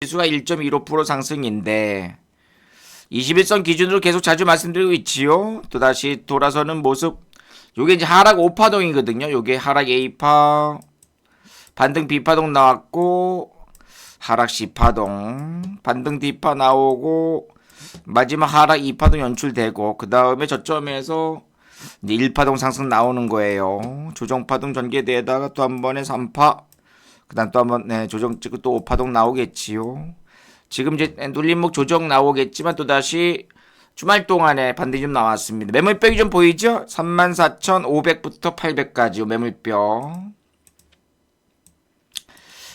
지수가 1.15% 상승인데 21선 기준으로 계속 자주 말씀드리고 있지요. 또다시 돌아서는 모습. 요게 이제 하락 5파동이거든요. 요게 하락 A파, 반등 B파동 나왔고 하락 C파동, 반등 D파 나오고 마지막 하락 2파동 연출되고 그 다음에 저점에서 이제 1파동 상승 나오는 거예요. 조정파동 전개되다가 또 한 번에 3파, 그 다음 또 한 번 조정 찍고 또 5파동 나오겠지요. 지금 이제 눌림목 조정 나오겠지만 또다시 주말 동안에 반등이 좀 나왔습니다. 매물벽이 좀 보이죠? 34,500부터 800까지 매물벽.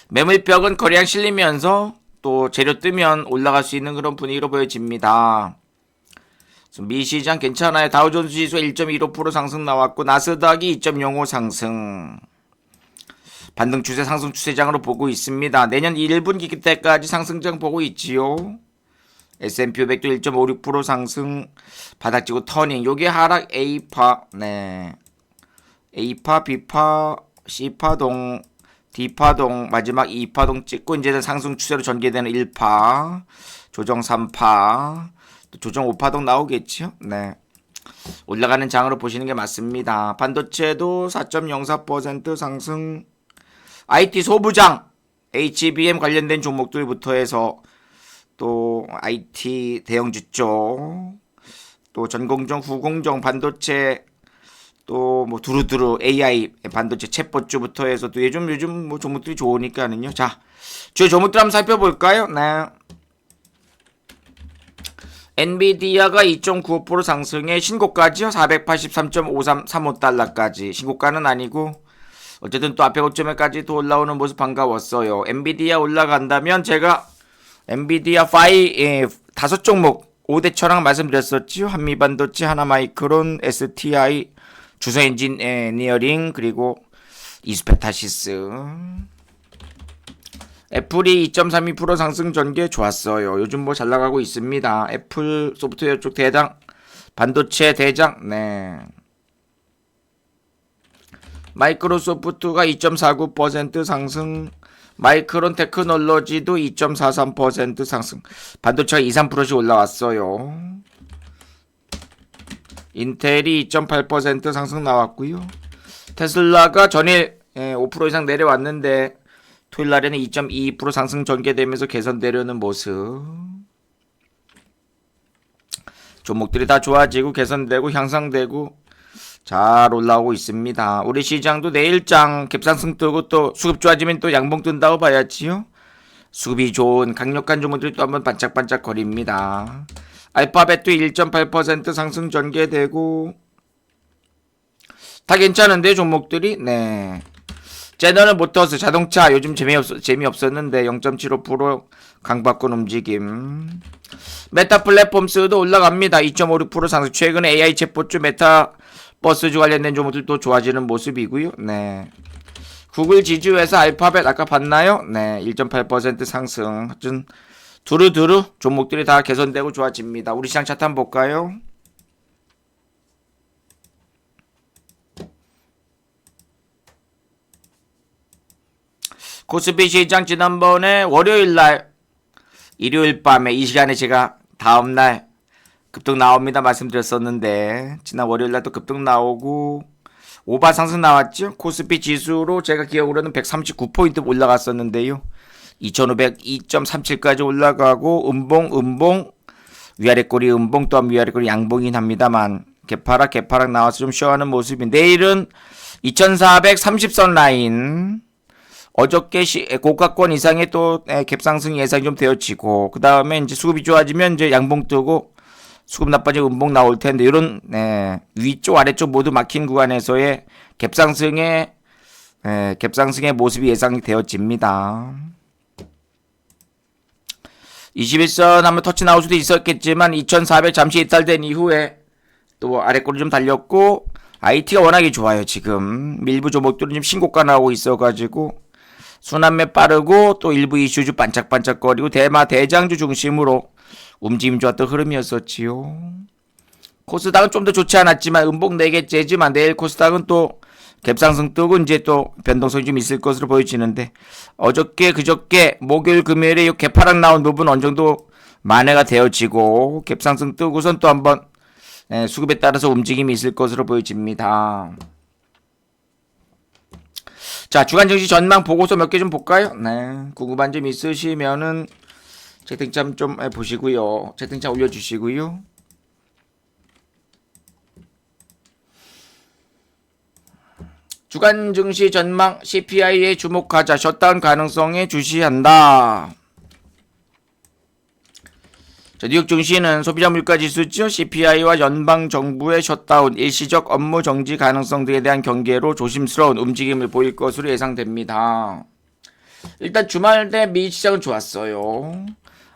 매물벽은 거래량 실리면서 또 재료 뜨면 올라갈 수 있는 그런 분위기로 보여집니다. 미시장 괜찮아요. 다우존스 지수 1.15% 상승 나왔고 나스닥이 2.05 상승. 반등 추세 상승 추세장으로 보고 있습니다. 내년 1분기 때까지 상승장 보고 있지요. S&P 500도 1.56% 상승 바닥지고 터닝. 요게 하락 A파, A파, B파, C파동, D파동, 마지막 2파동 찍고 이제는 상승 추세로 전개되는 1파, 조정 3파, 또 조정 5파동 나오겠죠. 올라가는 장으로 보시는 게 맞습니다. 반도체도 4.04% 상승. IT 소부장, HBM 관련된 종목들부터 해서 또 IT 대형주 쪽, 또 전공정, 후공정, 반도체, 또 뭐 두루두루 AI 반도체 챗봇주부터 해서 또 요즘 뭐 종목들이 좋으니까는요. 자, 주요 종목들 한번 살펴볼까요? 엔비디아가 2.95% 상승에 신고가죠. 483.5335달러까지. 신고가는 아니고 어쨌든 또 앞에 고점에까지 또 올라오는 모습 반가웠어요. 엔비디아 올라간다면 제가 엔비디아 5종목 5대 천왕 말씀드렸었죠. 한미반도체, 하나마이크론, STI, 주소엔지니어링, 그리고 이스페타시스. 애플이 2.32% 상승 전개 좋았어요. 요즘 뭐 잘 나가고 있습니다. 애플 소프트웨어 쪽 대장, 반도체 대장, 마이크로소프트가 2.49% 상승, 마이크론 테크놀로지도 2.43% 상승. 반도체가 2, 3%씩 올라왔어요. 인텔이 2.8% 상승 나왔고요. 테슬라가 전일 5% 이상 내려왔는데 토요일 날에는 2.22% 상승 전개되면서 개선되려는 모습. 종목들이 다 좋아지고 개선되고 향상되고 잘 올라오고 있습니다. 우리 시장도 내일장 갭상승 뜨고 또 수급 좋아지면 또 양봉 뜬다고 봐야지요. 수급이 좋은 강력한 종목들이 또 한번 반짝반짝 거립니다. 알파벳도 1.8% 상승 전개되고 다 괜찮은데 종목들이. 제너럴 모터스 자동차 요즘 재미없었는데 0.75% 강박권 움직임. 메타 플랫폼스도 올라갑니다. 2.56% 상승. 최근에 AI 챗봇주 메타 버스주 관련된 종목들도 좋아지는 모습이고요. 구글 지주회사 알파벳 아까 봤나요? 1.8% 상승. 하여튼 두루두루 종목들이 다 개선되고 좋아집니다. 우리 시장 차트 한번 볼까요? 코스피 시장 지난번에 월요일날 일요일 밤에 이 시간에 제가 다음날 급등 나옵니다 말씀드렸었는데 지난 월요일날 또 급등 나오고 오바 상승 나왔죠. 코스피 지수로 제가 기억으로는 139포인트 올라갔었는데요. 2500 2.37까지 올라가고 음봉 위아래 꼬리 음봉 또한 위아래 꼬리 양봉이긴 합니다만 개파락 나와서 좀 쉬어가는 모습이. 내일은 2430선 라인 어저께 고가권 이상의 또 갭상승 예상이 좀 되어지고 그 다음에 이제 수급이 좋아지면 이제 양봉 뜨고 수급 나빠지고 음봉 나올 텐데 이런 위쪽 아래쪽 모두 막힌 구간에서의 갭상승의 모습이 예상이 되어집니다. 21선 한번 터치 나올 수도 있었겠지만 2400 잠시 이탈된 이후에 또 아래꼬리 좀 달렸고 IT가 워낙에 좋아요. 지금 일부 종목들은 좀 신고가 나오고 있어가지고 순환매 빠르고 또 일부 이슈주 반짝반짝거리고 대장주 중심으로 움직임 좋았던 흐름이었었지요. 코스닥은 좀 더 좋지 않았지만 음봉 4개째지만 내일 코스닥은 또 갭상승 뜨고 이제 또 변동성이 좀 있을 것으로 보여지는데 어저께 그저께 목요일 금요일에 이 갭하락 나온 부분 어느 정도 만회가 되어지고 갭상승 뜨고선 또 한번 수급에 따라서 움직임이 있을 것으로 보여집니다. 자, 주간 증시 전망 보고서 몇 개 좀 볼까요? 네, 궁금한 점 있으시면은 채팅창 좀 보시고요. 채팅창 올려주시고요. 주간 증시 전망 CPI에 주목하자. 셧다운 가능성에 주시한다. 자, 뉴욕 증시는 소비자 물가 지수죠. CPI와 연방 정부의 셧다운, 일시적 업무 정지 가능성 등에 대한 경계로 조심스러운 움직임을 보일 것으로 예상됩니다. 일단 주말 때 미 시장은 좋았어요.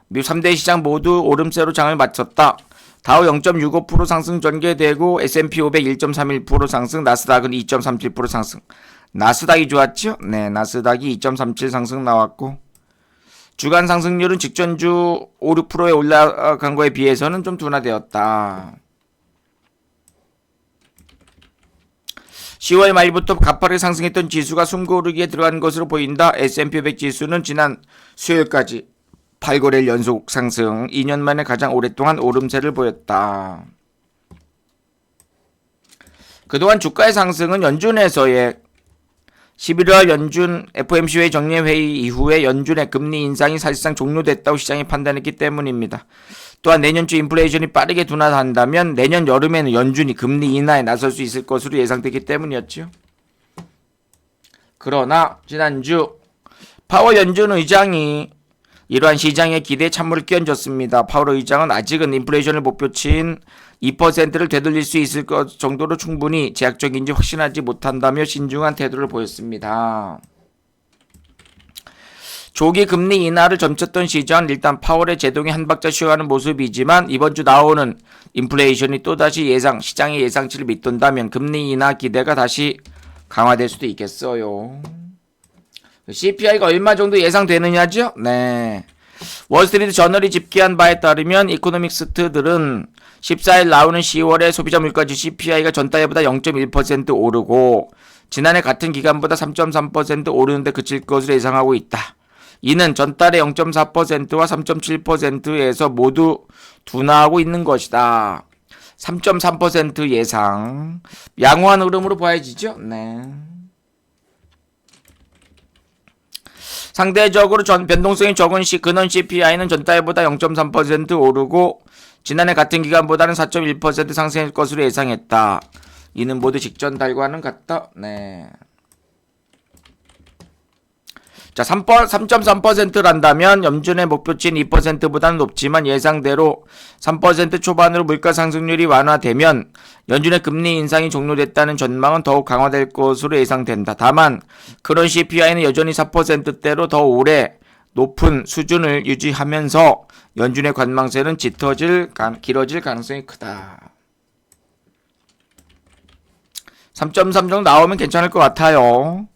미국 3대 시장 모두 오름세로 장을 마쳤다. 다우 0.65% 상승 전개되고 S&P 500 1.31% 상승, 나스닥은 2.37% 상승. 나스닥이 좋았죠? 네, 나스닥이 2.37 상승 나왔고 주간 상승률은 직전주 5, 6%에 올라간 거에 비해서는 좀 둔화되었다. 10월 말부터 가파르게 상승했던 지수가 숨고르기에 들어간 것으로 보인다. S&P 500 지수는 지난 수요일까지 8거래일 연속 상승, 2년 만에 가장 오랫동안 오름세를 보였다. 그동안 주가의 상승은 연준에서의 11월 연준 FOMC 회의 정례회의 이후에 연준의 금리 인상이 사실상 종료됐다고 시장이 판단했기 때문입니다. 또한 내년초 인플레이션이 빠르게 둔화한다면 내년 여름에는 연준이 금리 인하에 나설 수 있을 것으로 예상되기 때문이었죠. 그러나 지난주 파월 연준 의장이 이러한 시장의 기대에 찬물을 끼얹었습니다. 파월 의장은 아직은 인플레이션을 목표치인 2%를 되돌릴 수 있을 것 정도로 충분히 제약적인지 확신하지 못한다며 신중한 태도를 보였습니다. 조기 금리 인하를 점쳤던 시장은 일단 파월의 제동이 한 박자 쉬어가는 모습이지만 이번 주 나오는 인플레이션이 또다시 시장의 예상치를 밑돈다면 금리 인하 기대가 다시 강화될 수도 있겠어요. CPI가 얼마 정도 예상되느냐죠? 네. 월스트리트 저널이 집계한 바에 따르면 이코노믹스트들은 14일 나오는 10월의 소비자 물가지 CPI가 전달보다 0.1% 오르고 지난해 같은 기간보다 3.3% 오르는데 그칠 것으로 예상하고 있다. 이는 전달의 0.4%와 3.7%에서 모두 둔화하고 있는 것이다. 3.3% 예상. 양호한 흐름으로 봐야지죠? 네. 상대적으로 변동성이 적은 근원 CPI는 전달보다 0.3% 오르고 지난해 같은 기간보다는 4.1% 상승할 것으로 예상했다. 이는 모두 직전 달과는 같다. 네. 자, 3.3%란다면 연준의 목표치인 2%보다는 높지만 예상대로 3% 초반으로 물가 상승률이 완화되면 연준의 금리 인상이 종료됐다는 전망은 더욱 강화될 것으로 예상된다. 다만 그런 CPI는 여전히 4%대로 더 오래 높은 수준을 유지하면서 연준의 관망세는 길어질 가능성이 크다. 3.3 정도 나오면 괜찮을 것 같아요.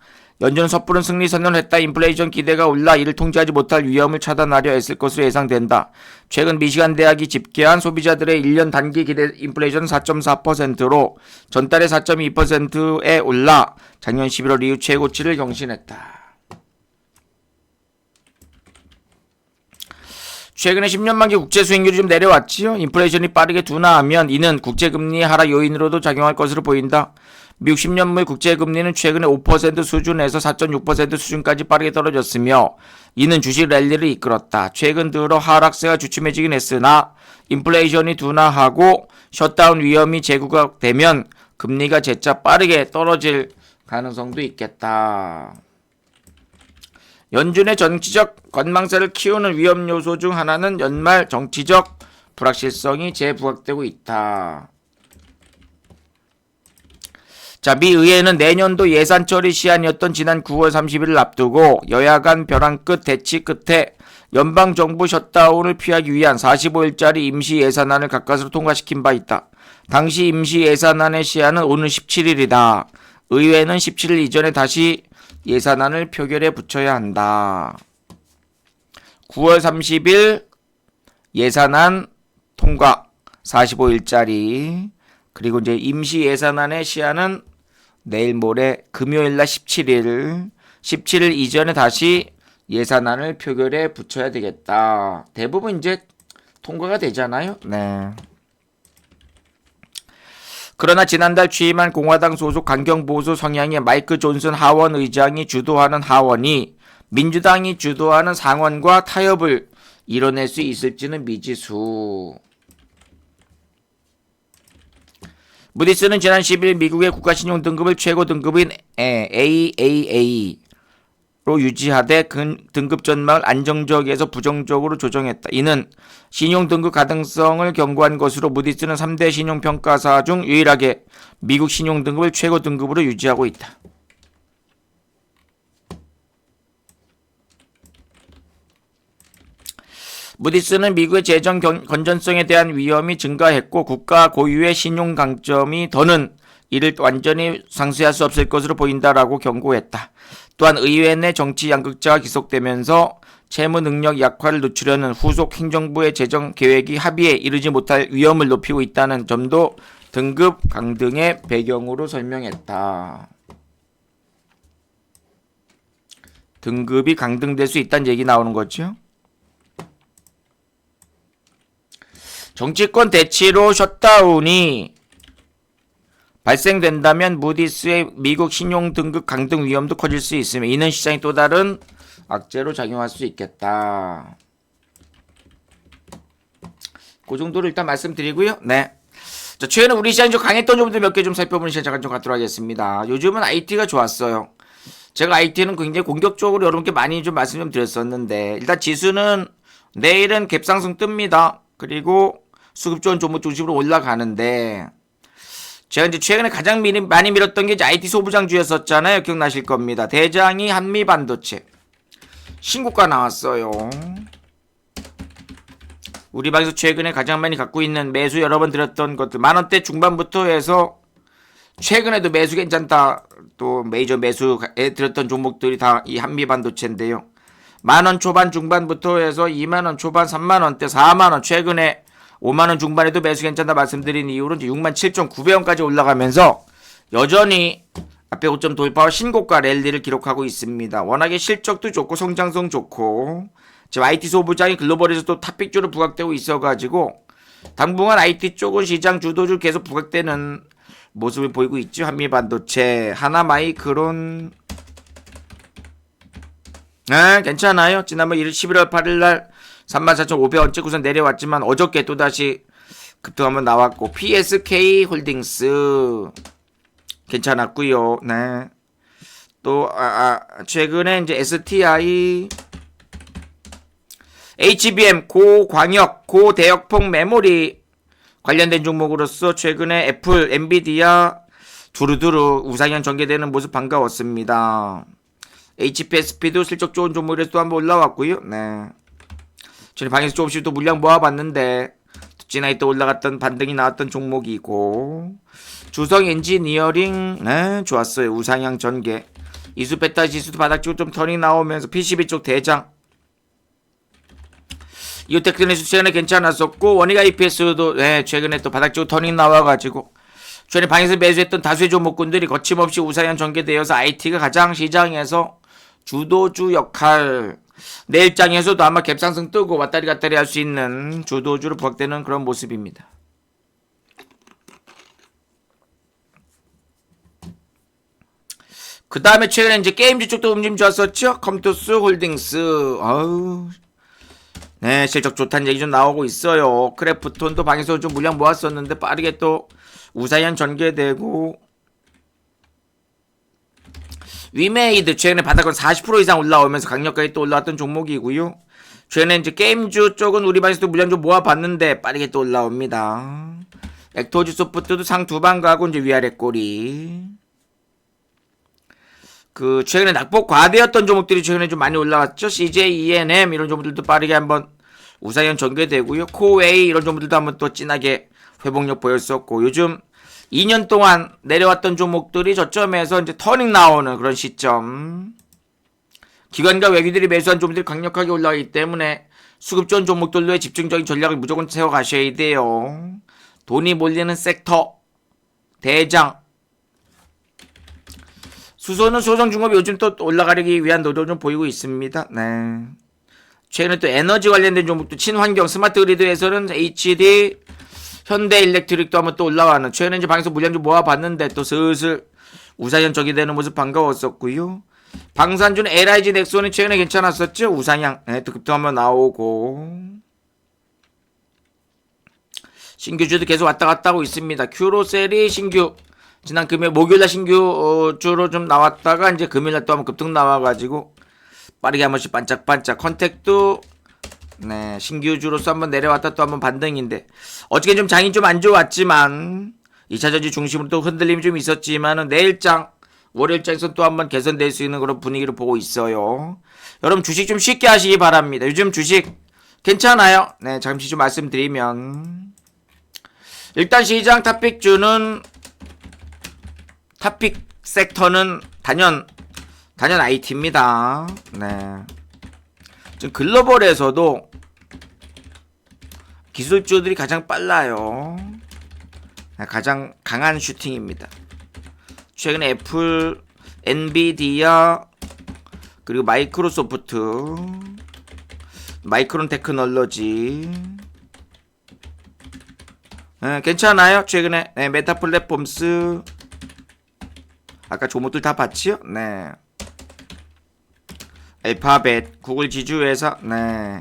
연준은 섣부른 승리 선언을 했다. 인플레이션 기대가 올라 이를 통제하지 못할 위험을 차단하려 애쓸 것으로 예상된다. 최근 미시간 대학이 집계한 소비자들의 1년 단기 기대 인플레이션은 4.4%로 전달의 4.2%에 올라 작년 11월 이후 최고치를 경신했다. 최근에 10년 만기 국채 수익률이 좀 내려왔지요. 인플레이션이 빠르게 둔화하면 이는 국채금리 하락 요인으로도 작용할 것으로 보인다. 미국 10년물 국채금리는 최근에 5% 수준에서 4.6% 수준까지 빠르게 떨어졌으며 이는 주식 랠리를 이끌었다. 최근 들어 하락세가 주춤해지긴 했으나 인플레이션이 둔화하고 셧다운 위험이 재구가되면 금리가 재차 빠르게 떨어질 가능성도 있겠다. 연준의 정치적 관망세를 키우는 위험 요소 중 하나는 연말 정치적 불확실성이 재부각되고 있다. 자, 미 의회는 내년도 예산 처리 시한이었던 지난 9월 30일을 앞두고 여야 간 벼랑 끝 대치 끝에 연방정부 셧다운을 피하기 위한 45일짜리 임시 예산안을 가까스로 통과시킨 바 있다. 당시 임시 예산안의 시한은 오늘 17일이다. 의회는 17일 이전에 다시 예산안을 표결에 붙여야 한다. 9월 30일 예산안 통과 45일짜리 그리고 이제 임시 예산안의 시한은 내일 모레 금요일날 17일 17일 이전에 다시 예산안을 표결에 붙여야 되겠다. 대부분 이제 통과가 되잖아요. 네. 그러나 지난달 취임한 공화당 소속 강경보수 성향의 마이크 존슨 하원 의장이 주도하는 하원이 민주당이 주도하는 상원과 타협을 이뤄낼 수 있을지는 미지수. 무디스는 지난 10일 미국의 국가신용 등급을 최고 등급인 AAA로 유지하되 등급 전망을 안정적에서 부정적으로 조정했다. 이는 신용 등급 가능성을 경고한 것으로 무디스는 3대 신용평가사 중 유일하게 미국 신용 등급을 최고 등급으로 유지하고 있다. 무디스는 미국의 재정 건전성에 대한 위험이 증가했고 국가 고유의 신용 강점이 더는 이를 완전히 상쇄할 수 없을 것으로 보인다라고 경고했다. 또한 의회 내 정치 양극화가 지속되면서 채무 능력 약화를 늦추려는 후속 행정부의 재정 계획이 합의에 이르지 못할 위험을 높이고 있다는 점도 등급 강등의 배경으로 설명했다. 등급이 강등될 수 있다는 얘기 나오는 거죠. 정치권 대치로 셧다운이 발생된다면 무디스의 미국 신용 등급 강등 위험도 커질 수 있으며 이는 시장이 또 다른 악재로 작용할 수 있겠다. 그 정도로 일단 말씀드리고요. 네. 자, 최근에 우리 시장이 좀 강했던 점들 몇 개 좀 살펴보는 시간 잠깐 좀 갖도록 하겠습니다. 요즘은 IT가 좋았어요. 제가 IT는 굉장히 공격적으로 여러분께 많이 좀 말씀 좀 드렸었는데 일단 지수는 내일은 갭상승 뜹니다. 그리고 수급 좋은 종목 중심으로 올라가는데 제가 이제 최근에 가장 많이 밀었던 게 이제 IT 소부장주였었잖아요. 기억나실 겁니다. 대장이 한미반도체 신고가 나왔어요. 우리 방에서 최근에 가장 많이 갖고 있는 매수 여러 번 드렸던 것들 만원대 중반부터 해서 최근에도 매수 괜찮다 또 메이저 매수에 들었던 종목들이 다 이 한미반도체인데요. 만원 초반 중반부터 해서 2만원 초반 3만원대 4만원 최근에 5만원 중반에도 매수 괜찮다 말씀드린 이후로 67,900원까지 올라가면서 여전히 앞에 5점 돌파와 신고가 랠리를 기록하고 있습니다. 워낙에 실적도 좋고 성장성 좋고 지금 IT 소부장이 글로벌에서 또 탑픽주로 부각되고 있어가지고 당분간 IT 쪽은 시장 주도주 계속 부각되는 모습을 보이고 있죠. 한미반도체, 하나마이크론 괜찮아요. 지난번 11월 8일날 34,500원 찍고선 내려왔지만 어저께 또다시 급등 한번 나왔고 PSK 홀딩스 괜찮았고요. 네. 또 최근에 이제 STI HBM 고광역 고대역폭 메모리 관련된 종목으로서 최근에 애플, 엔비디아 두루두루 우상향 전개되는 모습 반가웠습니다. HPSP도 실적 좋은 종목이라서 또 한번 올라왔고요. 네. 저는 방에서 조금씩 또 물량 모아봤는데 지난해 또 올라갔던 반등이 나왔던 종목이고 주성 엔지니어링 네 좋았어요. 우상향 전개 이수 베타 지수도 바닥지고 좀 턴이 나오면서 PCB 쪽 대장 이오테크니스 최근에 괜찮았었고 원희가 EPS도 네, 최근에 또 바닥지고 턴이 나와가지고 최근에 방에서 매수했던 다수의 종목군들이 거침없이 우상향 전개되어서 IT가 가장 시장에서 주도주 역할 내일장에서도 아마 갭상승 뜨고 왔다리 갔다리 할 수 있는 주도주로 부각되는 그런 모습입니다. 그 다음에 최근에 이제 게임주 쪽도 움직임 좋았었죠? 컴투스 홀딩스 네 실적 좋다는 얘기 좀 나오고 있어요. 크래프톤도 방에서 좀 물량 모았었는데 빠르게 또 우상향 전개되고 위메이드 최근에 바닥은 40% 이상 올라오면서 강력하게 또 올라왔던 종목이고요. 최근에 이제 게임주 쪽은 우리 방에서도 물량 좀 모아봤는데 빠르게 또 올라옵니다. 액토지 소프트도 상 두 방 가고 이제 위아래 꼬리. 그 최근에 낙폭 과대였던 종목들이 최근에 좀 많이 올라왔죠. CJ, ENM 이런 종목들도 빠르게 한번 우상향 전개되고요. 코웨이 이런 종목들도 한번 또 진하게 회복력 보였었고 요즘 2년 동안 내려왔던 종목들이 저점에서 이제 터닝 나오는 그런 시점. 기관과 외기들이 매수한 종목들이 강력하게 올라가기 때문에 수급 좋은 종목들로의 집중적인 전략을 무조건 세워가셔야 돼요. 돈이 몰리는 섹터, 대장. 수소는 소성중공업이 요즘 또 올라가기 위한 노력을 좀 보이고 있습니다. 네. 최근에 또 에너지 관련된 종목도 친환경 스마트 그리드에서는 HD 현대일렉트릭도 한번 또 올라가는, 최근에 이제 방에서 물량 좀 모아봤는데 또 슬슬 우상향 적이 되는 모습 반가웠었고요. 방산주는 LIG 넥슨이 최근에 괜찮았었죠. 우상향 또 급등 한번 나오고, 신규주도 계속 왔다 갔다 하고 있습니다. 큐로셀이 신규 지난 금요일 목요일날 신규 주로 좀 나왔다가 이제 금요일날 또 한번 급등 나와가지고 빠르게 한 번씩 반짝반짝. 컨택도 네 신규주로서 한번 내려왔다 또 한번 반등인데, 어저께 좀 장이 좀 안 좋았지만 2차전지 중심으로 또 흔들림이 좀 있었지만은 내일장 월요일장에서 또 한번 개선될 수 있는 그런 분위기를 보고 있어요. 여러분 주식 좀 쉽게 하시기 바랍니다. 요즘 주식 괜찮아요. 네, 잠시 좀 말씀드리면, 일단 시장 탑픽주는 탑픽 섹터는 단연 IT입니다. 네. 지금 글로벌에서도 기술주들이 가장 빨라요. 가장 강한 슈팅입니다. 최근에 애플, 엔비디아, 그리고 마이크로소프트, 마이크론 테크놀로지, 괜찮아요. 최근에 메타 플랫폼스, 아까 종목들 다 봤지요? 네. 알파벳, 구글 지주회사, 네.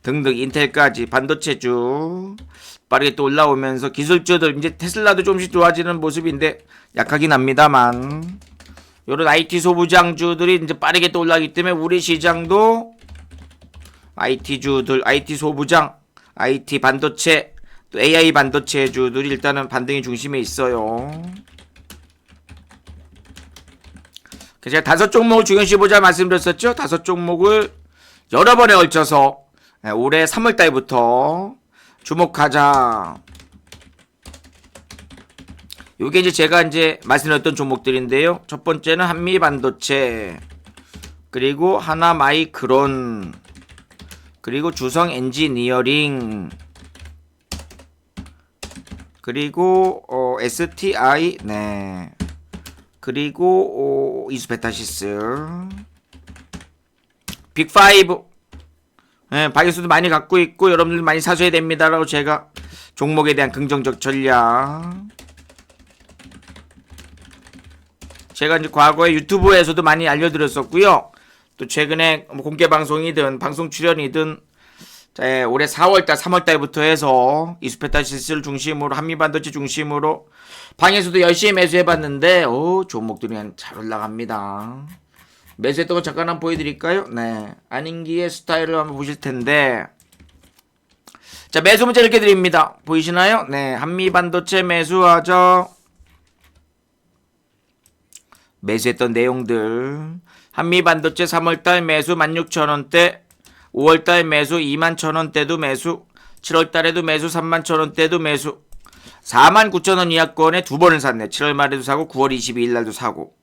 등등 인텔까지 반도체주 빠르게 또 올라오면서 기술주들, 이제 테슬라도 조금씩 좋아지는 모습인데 약하긴 합니다만, 요런 IT 소부장주들이 이제 빠르게 또 올라가기 때문에 우리 시장도 IT주들, IT 소부장, IT 반도체, 또 AI 반도체주들이 일단은 반등의 중심에 있어요. 제가 5종목을 중요시 보자 말씀드렸었죠. 5종목을 여러 번에 걸쳐서 올해 3월달부터 주목하자. 요게 이제 제가 이제 말씀드렸던 종목들인데요. 첫 번째는 한미반도체, 그리고 하나마이크론, 그리고 주성엔지니어링, 그리고 STI, 네. 그리고 이수페타시스, 빅5, 바이오스도 많이 갖고 있고 여러분들 많이 사셔야 됩니다라고 제가 종목에 대한 긍정적 전략, 제가 이제 과거에 유튜브에서도 많이 알려드렸었고요. 또 최근에 공개 방송이든 방송 출연이든 올해 4월달, 3월달부터 해서 이수페타시스를 중심으로 한미반도체 중심으로 방에서도 열심히 매수해봤는데 종목들이 그냥 잘 올라갑니다. 매수했던 거 잠깐 한번 보여드릴까요? 네, 안인기의 스타일을 한번 보실 텐데, 자, 매수 문자 이렇게 드립니다. 보이시나요? 네, 한미반도체 매수하죠. 매수했던 내용들, 한미반도체 3월달 매수 16,000원대, 5월달 매수 21,000원대도 매수, 7월달에도 매수 31,000원대도 매수, 49,000원 이하권에 두 번을 샀네. 7월 말에도 사고 9월 22일 날도 사고,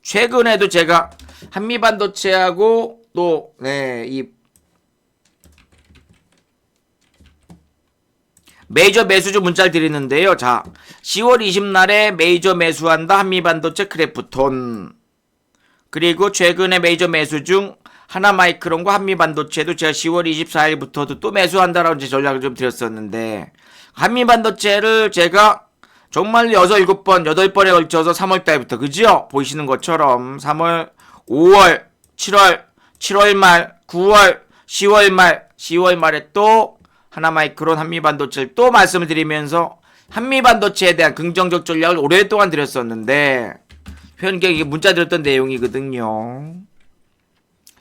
최근에도 제가 한미반도체하고 또 이 메이저 매수주 문자를 드리는데요. 자, 10월 20날에 메이저 매수한다 한미반도체 크래프톤, 그리고 최근에 메이저 매수 중 하나마이크론과 한미반도체도 제가 10월 24일부터도 또 매수한다라고 이제 전략을 좀 드렸었는데, 한미반도체를 제가 정말 6, 7번, 8번에 걸쳐서 3월달부터, 그죠? 보이시는 것처럼 3월, 5월, 7월, 7월 말, 9월, 10월 말, 10월 말에 또 하나마이크론, 한미반도체를 또 말씀을 드리면서 한미반도체에 대한 긍정적 전략을 오랫동안 드렸었는데, 현재 이게 문자 드렸던 내용이거든요.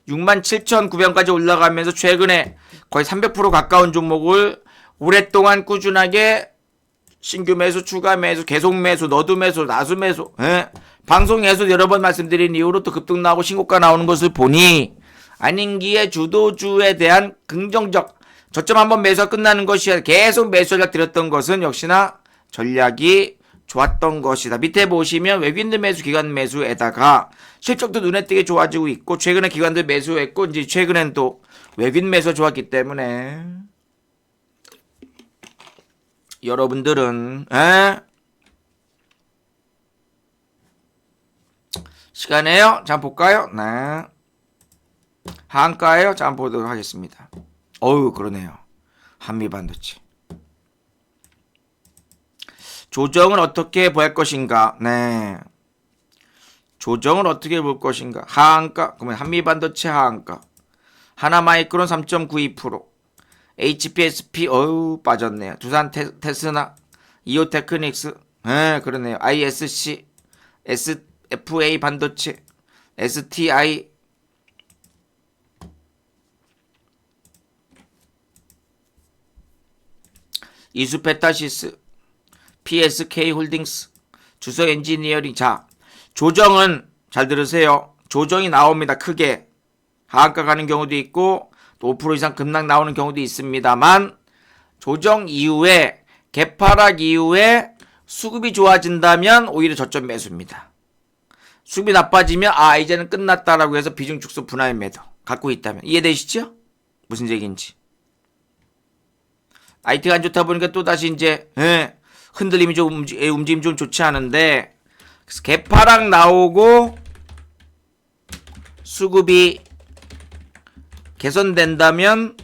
67,900원까지 올라가면서 최근에 거의 300% 가까운 종목을 오랫동안 꾸준하게 신규 매수, 추가 매수, 계속 매수, 너도 매수, 나수 매수, 방송에서 여러 번 말씀드린 이후로 또 급등 나오고 신고가 나오는 것을 보니, 안인기의 주도주에 대한 긍정적, 저점 한번 매수가 끝나는 것이 아니라 계속 매수 전략 드렸던 것은 역시나 전략이 좋았던 것이다. 밑에 보시면 외국인들 매수, 기관 매수에다가 실적도 눈에 띄게 좋아지고 있고, 최근에 기관들 매수했고, 이제 최근엔 또 외국인 매수가 좋았기 때문에 여러분들은 시간이에요. 자, 한번 볼까요? 네. 하한가예요. 자, 한번 보도록 하겠습니다. 어우, 그러네요. 한미반도체. 조정을 어떻게 볼 것인가? 네. 조정을 어떻게 볼 것인가? 하한가. 그러면 한미반도체 하한가. 하나마이크론 3.92%. HPSP 어우 빠졌네요. 두산 테스나, 이오테크닉스. 네, 그러네요. ISC, SFA 반도체, STI. 이수페타시스, PSK 홀딩스, 주석 엔지니어링. 자, 조정은 잘 들으세요. 조정이 나옵니다. 크게 하한가 가는 경우도 있고 또 5% 이상 급락 나오는 경우도 있습니다만, 조정 이후에 개파락 이후에 수급이 좋아진다면 오히려 저점 매수입니다. 수급이 나빠지면 이제는 끝났다라고 해서 비중 축소 분할 매도 갖고 있다면. 이해되시죠? 무슨 얘기인지. IT가 안 좋다 보니까 또 다시 이제 흔들림이 좀 움직임 좀 좋지 않은데, 그래서 개파락 나오고 수급이 개선된다면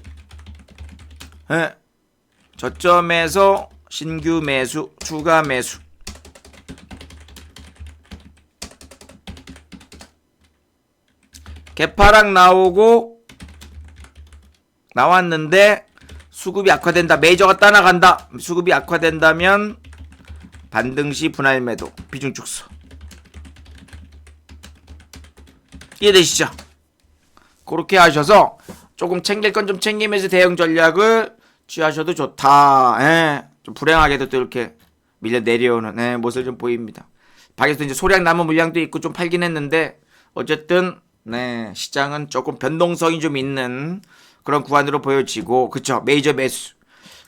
저점에서 신규 매수, 추가 매수. 개파락 나왔는데 수급이 악화된다. 메이저가 따라간다. 수급이 악화된다면 반등시 분할 매도, 비중 축소. 이해되시죠? 그렇게 하셔서 조금 챙길 건 좀 챙기면서 대응 전략을 취하셔도 좋다. 좀 불행하게도 또 이렇게 밀려 내려오는 모습을 좀 보입니다. 밖에서 이제 소량 남은 물량도 있고 좀 팔긴 했는데, 어쨌든 시장은 조금 변동성이 좀 있는 그런 구간으로 보여지고, 그쵸? 메이저 매수.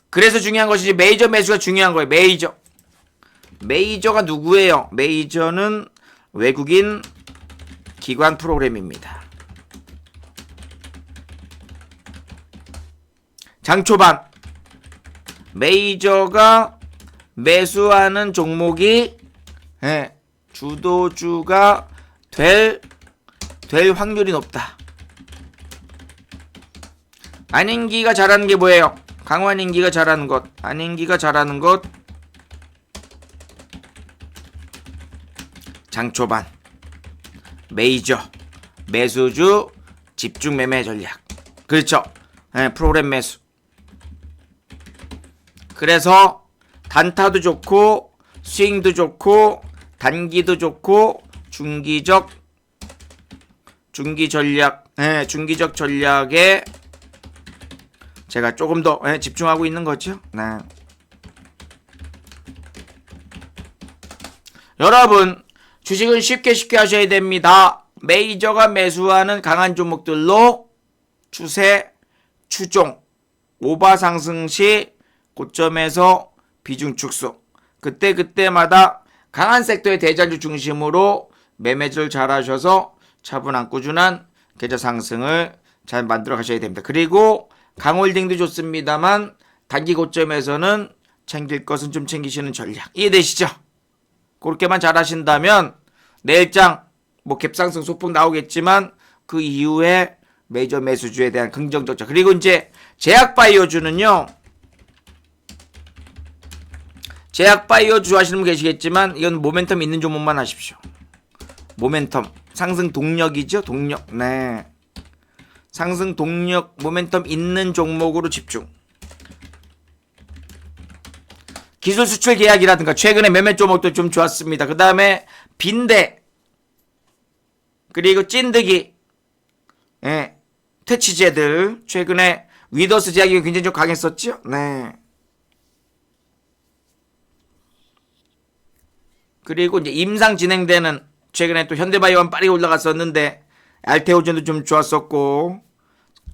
그래서 중요한 것이지, 메이저 매수가 중요한 거예요. 메이저가 누구예요? 메이저는 외국인 기관 프로그램입니다. 장초반 메이저가 매수하는 종목이 주도주가 될 확률이 높다. 안인기가 잘하는 게 뭐예요? 강환인기가 잘하는 것, 안인기가 잘하는 것. 장초반 메이저 매수주 집중 매매 전략. 그렇죠. 프로그램 매수. 그래서 단타도 좋고 스윙도 좋고 단기도 좋고 중기적 전략, 중기적 전략에 제가 조금 더 집중하고 있는 거죠. 여러분, 주식은 쉽게 하셔야 됩니다. 메이저가 매수하는 강한 종목들로 추세 추종, 오바 상승 시 고점에서 비중 축소, 그때마다 강한 섹터의 대장주 중심으로 매매를 잘 하셔서 차분한 꾸준한 계좌 상승을 잘 만들어 가셔야 됩니다. 그리고 강홀딩도 좋습니다만 단기 고점에서는 챙길 것은 좀 챙기시는 전략. 이해되시죠? 그렇게만 잘 하신다면 내일장 갭상승 소폭 나오겠지만 그 이후에 메이저 매수주에 대한 긍정적 자. 그리고 이제 제약바이오주는요, 제약바이오주 하시는 분 계시겠지만 이건 모멘텀 있는 종목만 하십시오. 모멘텀, 상승 동력이죠. 동력. 상승 동력, 모멘텀 있는 종목으로 집중. 기술 수출 계약이라든가 최근에 몇몇 종목도 좀 좋았습니다. 그 다음에 빈대, 그리고 찐득이, 퇴치제들 최근에 위더스 제약이 굉장히 좀 강했었죠. 그리고 이제 임상 진행되는, 최근에 또 현대바이오는 빠르게 올라갔었는데 알테오젠도 좀 좋았었고,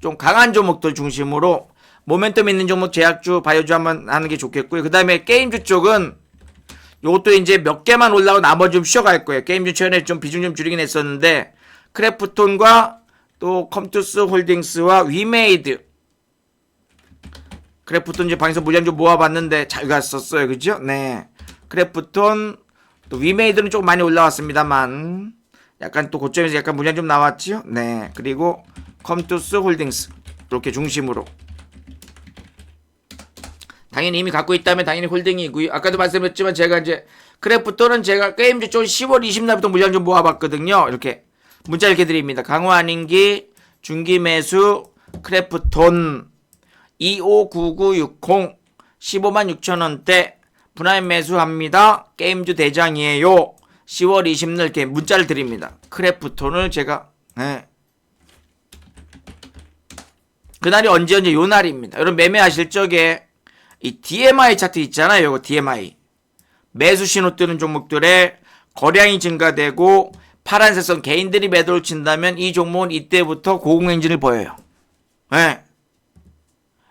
좀 강한 종목들 중심으로 모멘텀 있는 종목 제약주, 바이오주 한번 하는 게 좋겠고요. 그 다음에 게임주 쪽은 요것도 이제 몇 개만 올라오고 나머지 좀 쉬어갈 거예요. 게임주 최근에 좀 비중 좀 줄이긴 했었는데, 크래프톤과 또 컴투스 홀딩스와 위메이드. 크래프톤 이제 방에서 물량 좀 모아봤는데 잘 갔었어요. 그죠? 크래프톤, 또 위메이드는 조금 많이 올라왔습니다만 약간 또 고점에서 약간 물량 좀 나왔지요. 네. 그리고 컴투스 홀딩스 이렇게 중심으로 당연히 이미 갖고 있다면 당연히 홀딩이고요. 아까도 말씀했지만 제가 이제 크래프톤은 제가 게임주 쪽 10월 20날부터 물량 좀 모아봤거든요. 이렇게 문자 이렇게 드립니다. 강화안인기 중기 매수 크래프톤 259960 156,000원대 분할 매수합니다. 게임주 대장이에요. 10월 20일 이렇게 문자를 드립니다. 크래프톤을 제가 그날이 언제 요 날입니다. 여러분 매매하실 적에 이 DMI 차트 있잖아요. 요거 DMI 매수 신호 뜨는 종목들의 거량이 증가되고 파란색 선 개인들이 매도를 친다면 이 종목은 이때부터 고공행진을 보여요.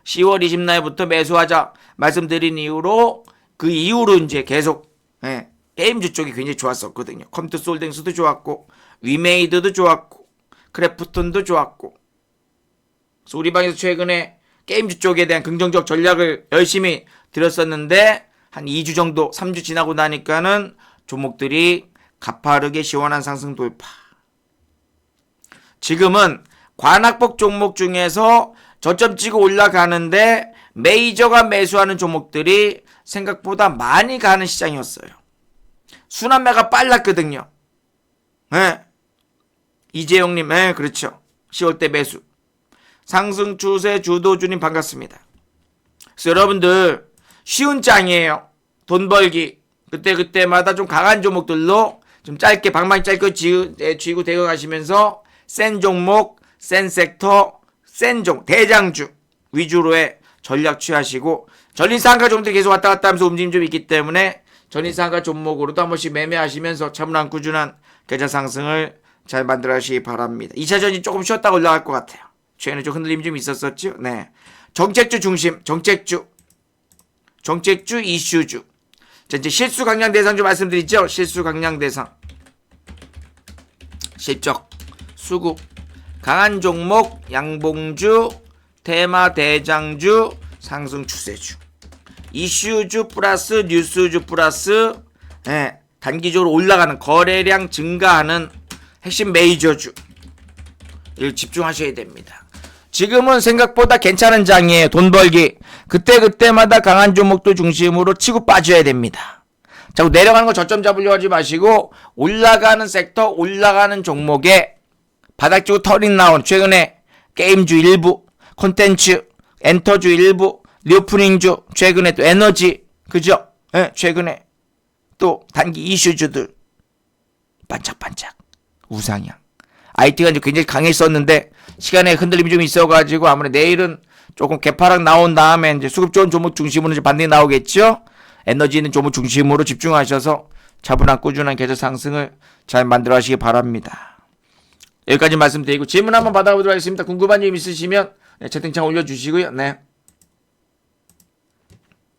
10월 20날부터 매수하자 말씀드린 이후로 그 이후로 이제 계속 게임주 쪽이 굉장히 좋았었거든요. 컴투스 홀딩스도 좋았고 위메이드도 좋았고 크래프톤도 좋았고 그래서 우리 방에서 최근에 게임주 쪽에 대한 긍정적 전략을 열심히 드렸었는데 한 2주 정도 3주 지나고 나니까는 종목들이 가파르게 시원한 상승 돌파. 지금은 관악복 종목 중에서 저점 찍어 올라가는데 메이저가 매수하는 종목들이 생각보다 많이 가는 시장이었어요. 순환매가 빨랐거든요. 이재용님, 그렇죠. 10월대 매수. 상승 추세 주도주님 반갑습니다. 그래서 여러분들 쉬운 짱이에요. 돈 벌기. 그때마다 좀 강한 종목들로 좀 짧게 방망이 짧게 쥐고 대응하시면서 센 종목, 센 섹터, 센 종, 대장주 위주로의 전략 취하시고 전인상가 종목들이 계속 왔다 갔다 하면서 움직임 좀 있기 때문에 전인상가 종목으로도 한 번씩 매매하시면서 차분한 꾸준한 계좌 상승을 잘 만들어 하시기 바랍니다. 2차전이 조금 쉬었다가 올라갈 것 같아요. 최근에 좀 흔들림이 좀 있었었죠. 네. 정책주 중심, 정책주 이슈주. 자, 이제 실수 강량 대상 좀 말씀드리죠. 실수 강량 대상. 실적, 수급, 강한 종목, 양봉주, 테마 대장주, 상승 추세주. 이슈주 플러스 뉴스주 플러스 단기적으로 올라가는 거래량 증가하는 핵심 메이저주. 이걸 집중하셔야 됩니다. 지금은 생각보다 괜찮은 장이에요. 돈 벌기. 그때마다 강한 종목도 중심으로 치고 빠져야 됩니다. 자꾸 내려가는 거 저점 잡으려고 하지 마시고 올라가는 섹터, 올라가는 종목에 바닥지고 털이 나온 최근에 게임주 일부, 콘텐츠, 엔터주 일부, 리오프닝주, 최근에 또 에너지, 그죠? 최근에 또 단기 이슈주들 반짝반짝 우상향. IT가 이제 굉장히 강했었는데 시간에 흔들림이 좀 있어가지고 아무래도 내일은 조금 개파락 나온 다음에 이제 수급 좋은 종목 중심으로 이제 반등이 나오겠죠. 에너지 있는 종목 중심으로 집중하셔서 차분한 꾸준한 계좌 상승을 잘 만들어 하시기 바랍니다. 여기까지 말씀드리고 질문 한번 받아보도록 하겠습니다. 궁금한 점 있으시면 채팅창 올려주시고요. 네.